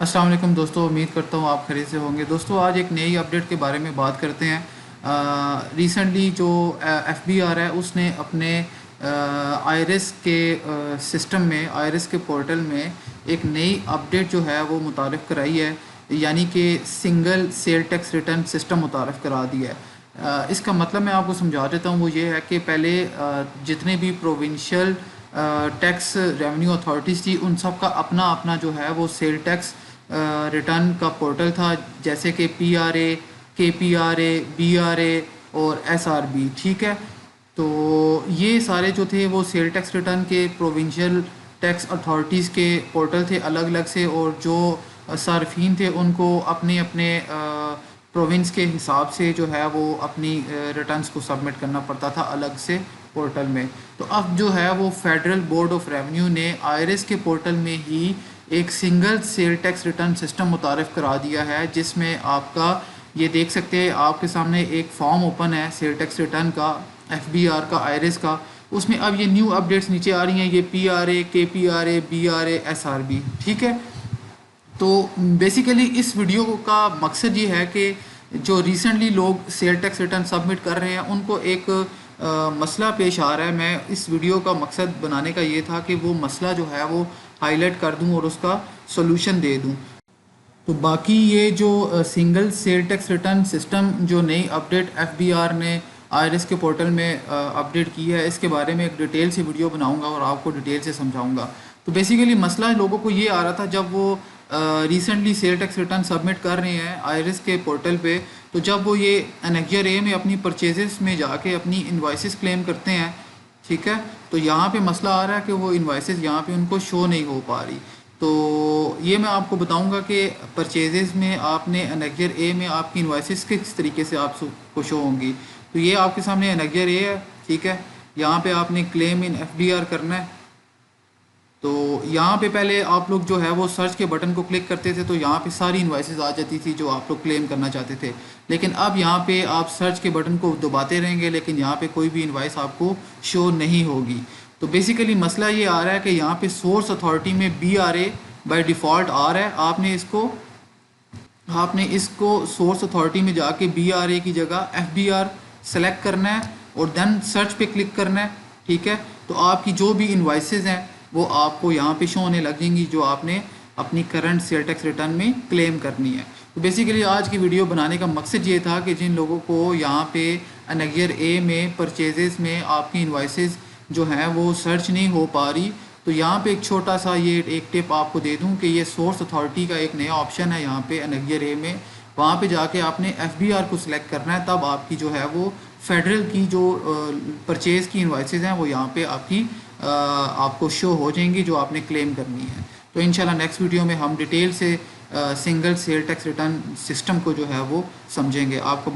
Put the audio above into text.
अस्सलाम वालेकुम दोस्तों, उम्मीद करता हूँ आप खैरियत से होंगे। दोस्तों आज एक नई अपडेट के बारे में बात करते हैं। रिसेंटली जो एफबीआर है उसने अपने आईरिस के सिस्टम में, आईरिस के पोर्टल में एक नई अपडेट जो है वो मुतारिफ़ कराई है, यानी कि single sale tax return system मुतारिफ़ करा दिया है। इसका मतलब मैं आपको समझा देता हूँ। वो ये है कि पहले जितने भी प्रोविंशियल टैक्स रेवेन्यू अथॉरिटीज़ थी उन सब का अपना अपना जो है वो सेल टैक्स रिटर्न का पोर्टल था, जैसे कि पीआरए, केपीआरए, बीआरए और एसआरबी। ठीक है, तो ये सारे जो थे वो सेल टैक्स रिटर्न के प्रोविंशियल टैक्स अथॉरिटीज़ के पोर्टल थे अलग अलग से, और जो सार्फिन थे उनको अपने अपने प्रोविंस के हिसाब से जो है वो अपनी रिटर्न्स को सबमिट करना पड़ता था अलग से पोर्टल में। तो अब जो है वो फेडरल बोर्ड ऑफ रेवेन्यू ने आईरिस के पोर्टल में ही एक single sale tax return system मुतारिफ़ करा दिया है, जिसमें आपका ये देख सकते हैं, आपके सामने एक फॉर्म ओपन है सेल टैक्स रिटर्न का, एफबीआर का, आईरिस का। उसमें अब ये न्यू अपडेट्स नीचे आ रही हैं, ये पीआरए, केपीआरए, बीआरए, एसआरबी। ठीक है, तो बेसिकली इस वीडियो का मकसद ये है कि जो रिसेंटली लोग सेल टैक्स रिटर्न सबमिट कर रहे हैं उनको एक मसला पेश आ रहा है। मैं इस वीडियो का मकसद बनाने का ये था कि वो मसला जो है वो हाईलाइट कर दूं और उसका सोल्यूशन दे दूं। तो बाकी ये जो single sale tax return system जो नई अपडेट एफबीआर ने आईरिस के पोर्टल में अपडेट की है, इसके बारे में एक डिटेल से वीडियो बनाऊंगा और आपको डिटेल से समझाऊंगा। तो बेसिकली मसला लोगों को ये आ रहा था, जब वो recently cell tax return submit कर रहे हैं आईरिस के पोर्टल पे, तो जब वो ये एनेक्जर ए में अपनी परचेजेस में जाके अपनी इन्वाइसेस क्लेम करते हैं, ठीक है, तो यहाँ पे मसला आ रहा है कि वो इन्वाइसेस यहाँ पे उनको शो नहीं हो पा रही। तो ये मैं आपको बताऊंगा कि परचेजेस में आपने एनेक्जर ए में आपकी इन्वाइसेस किस तरीके से आपको शो होंगी। तो ये आपके सामने एनेक्जर ए है, ठीक है। यहाँ पे आपने क्लेम इन एफबीआर करना है। तो यहाँ पे पहले आप लोग जो है वो सर्च के बटन को क्लिक करते थे तो यहाँ पे सारी इन्वाइसेस आ जाती थी जो आप लोग क्लेम करना चाहते थे, लेकिन अब यहाँ पे आप सर्च के बटन को दबाते रहेंगे लेकिन यहाँ पे कोई भी इन्वाइस आपको शो नहीं होगी। तो बेसिकली मसला ये आ रहा है कि यहाँ पे सोर्स अथॉरिटी में बीआरए बाय डिफ़ॉल्ट आ रहा है। आपने इसको सोर्स अथॉरिटी में जाके बीआरए की जगह एफबीआर सेलेक्ट करना है और देन सर्च पे क्लिक करना है, ठीक है। तो आपकी जो भी इन्वाइसेस हैं वो आपको यहाँ पे शो होने लग जाएंगी जो आपने अपनी करंट सेल टैक्स रिटर्न में क्लेम करनी है। तो बेसिकली आज की वीडियो बनाने का मकसद ये था कि जिन लोगों को यहाँ पे एनेक्जर ए में परचेजेस में आपकी इन्वाइसेस जो हैं वो सर्च नहीं हो पा रही, तो यहाँ पे एक छोटा सा ये एक टिप आपको दे दूँ कि ये सोर्स अथॉरिटी का एक नया ऑप्शन है यहाँ पे एनेक्जर ए में, वहाँ पे जाके आपने एफबीआर को सिलेक्ट करना है, तब आपकी जो है वो फेडरल की जो परचेज़ की इन्वाइसेस हैं वो यहाँ पे आपको शो हो जाएंगी जो आपने क्लेम करनी है। तो इंशाल्लाह नेक्स्ट वीडियो में हम डिटेल से single sale tax return system को जो है वो समझेंगे। आपको